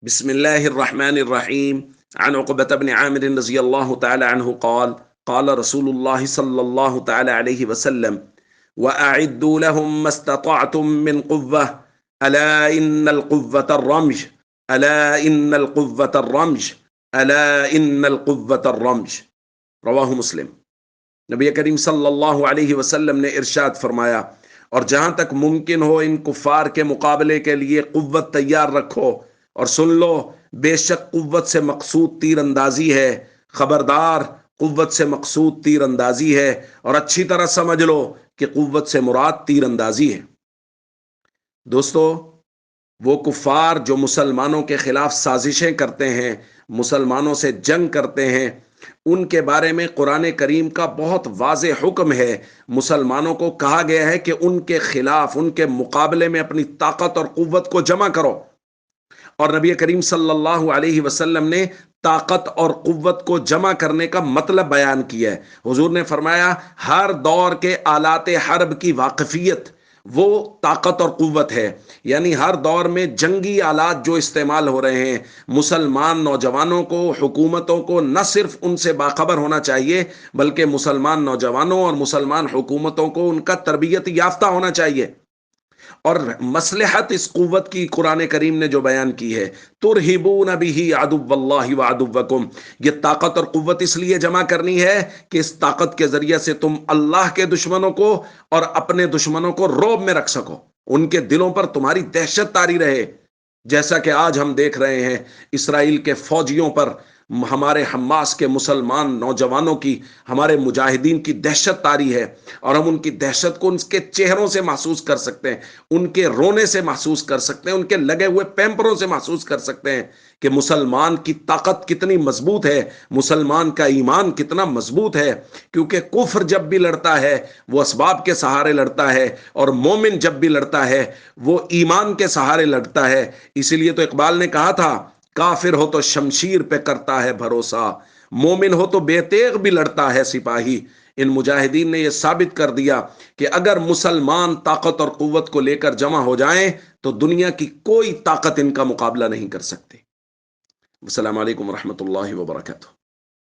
بسم الله الرحمن الرحيم. عن عقبة بن عامر رضي الله تعالى عنه قال قال رسول الله صلى الله تعالى عليه وسلم: وأعدوا لهم ما استطعتم من قوة، ألا إن القوة الرمج، ألا إن القوة الرمج، ألا إن القوة الرمج. رواہ مسلم۔ نبی کریم صلی اللہ علیہ وسلم نے ارشاد فرمایا، اور جہاں تک ممکن ہو ان کفار کے مقابلے کے لیے قوت تیار رکھو، اور سن لو بے شک قوت سے مقصود تیر اندازی ہے، خبردار قوت سے مقصود تیر اندازی ہے، اور اچھی طرح سمجھ لو کہ قوت سے مراد تیر اندازی ہے۔ دوستو، وہ کفار جو مسلمانوں کے خلاف سازشیں کرتے ہیں، مسلمانوں سے جنگ کرتے ہیں، ان کے بارے میں قرآن کریم کا بہت واضح حکم ہے۔ مسلمانوں کو کہا گیا ہے کہ ان کے خلاف، ان کے مقابلے میں اپنی طاقت اور قوت کو جمع کرو، اور نبی کریم صلی اللہ علیہ وسلم نے طاقت اور قوت کو جمع کرنے کا مطلب بیان کیا ہے۔ حضور نے فرمایا، ہر دور کے آلات حرب کی واقفیت وہ طاقت اور قوت ہے، یعنی ہر دور میں جنگی آلات جو استعمال ہو رہے ہیں، مسلمان نوجوانوں کو، حکومتوں کو نہ صرف ان سے باخبر ہونا چاہیے، بلکہ مسلمان نوجوانوں اور مسلمان حکومتوں کو ان کا تربیت یافتہ ہونا چاہیے۔ اور مصلحت اس قوت کی قرآن کریم نے جو بیان کی ہے، ترہبون بہ عدو اللہ وعدوکم، یہ طاقت اور قوت اس لیے جمع کرنی ہے کہ اس طاقت کے ذریعے سے تم اللہ کے دشمنوں کو اور اپنے دشمنوں کو رعب میں رکھ سکو، ان کے دلوں پر تمہاری دہشت طاری رہے، جیسا کہ آج ہم دیکھ رہے ہیں اسرائیل کے فوجیوں پر، ہمارے حماس کے مسلمان نوجوانوں کی، ہمارے مجاہدین کی دہشت طاری ہے، اور ہم ان کی دہشت کو ان کے چہروں سے محسوس کر سکتے ہیں، ان کے رونے سے محسوس کر سکتے ہیں، ان کے لگے ہوئے پیمپروں سے محسوس کر سکتے ہیں کہ مسلمان کی طاقت کتنی مضبوط ہے، مسلمان کا ایمان کتنا مضبوط ہے۔ کیونکہ کفر جب بھی لڑتا ہے وہ اسباب کے سہارے لڑتا ہے، اور مومن جب بھی لڑتا ہے وہ ایمان کے سہارے لڑتا ہے۔ اسی لیے تو اقبال نے کہا تھا، کافر ہو تو شمشیر پہ کرتا ہے بھروسہ، مومن ہو تو بے تیغ بھی لڑتا ہے سپاہی۔ ان مجاہدین نے یہ ثابت کر دیا کہ اگر مسلمان طاقت اور قوت کو لے کر جمع ہو جائیں تو دنیا کی کوئی طاقت ان کا مقابلہ نہیں کر سکتے۔ السلام علیکم ورحمۃ اللہ وبرکاتہ۔